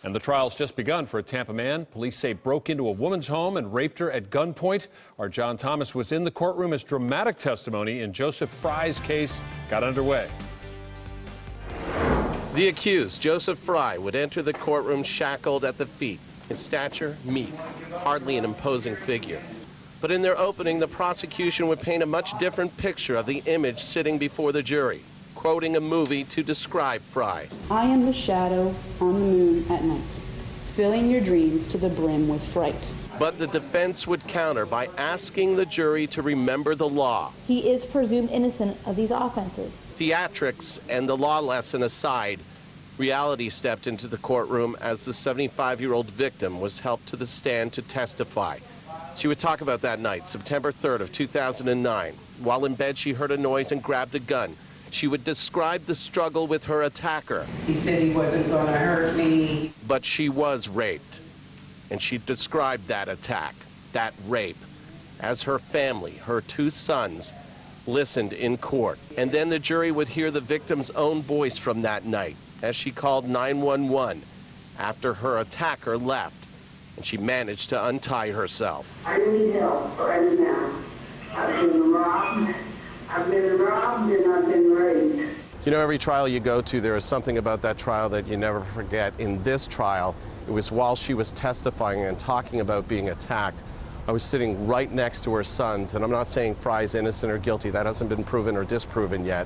And the trial's just begun for a Tampa man police say broke into a woman's home and raped her at gunpoint. Our John Thomas was in the courtroom as dramatic testimony in Joseph Frye's case got underway. The accused, Joseph Frye, would enter the courtroom shackled at the feet. His stature, meek, hardly an imposing figure. But in their opening, the prosecution would paint a much different picture of the image sitting before the jury, quoting a movie to describe Frye. I am the shadow on the moon at night, filling your dreams to the brim with fright. But the defense would counter by asking the jury to remember the law. He is presumed innocent of these offenses. Theatrics and the law lesson aside, reality stepped into the courtroom as the 75-year-old victim was helped to the stand to testify. She would talk about that night, September 3rd of 2009. While in bed, she heard a noise and grabbed a gun. She would describe the struggle with her attacker. He said he wasn't going to hurt me. But she was raped. And she described that attack, that rape, as her family, her two sons, listened in court. And then the jury would hear the victim's own voice from that night as she called 911 after her attacker left and she managed to untie herself. I need help right now. I've been robbed and I've been raped. You know, every trial you go to, there is something about that trial that you never forget. In this trial, it was while she was testifying and talking about being attacked, I was sitting right next to her sons, and I'm not saying Frye's innocent or guilty, that hasn't been proven or disproven yet,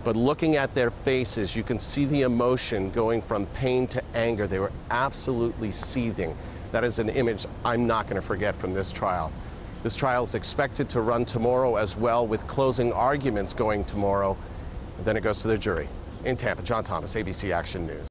but looking at their faces, you can see the emotion going from pain to anger. They were absolutely seething. That is an image I'm not going to forget from this trial. This trial is expected to run tomorrow as well, with closing arguments going tomorrow. And then it goes to the jury. In Tampa, John Thomas, ABC Action News.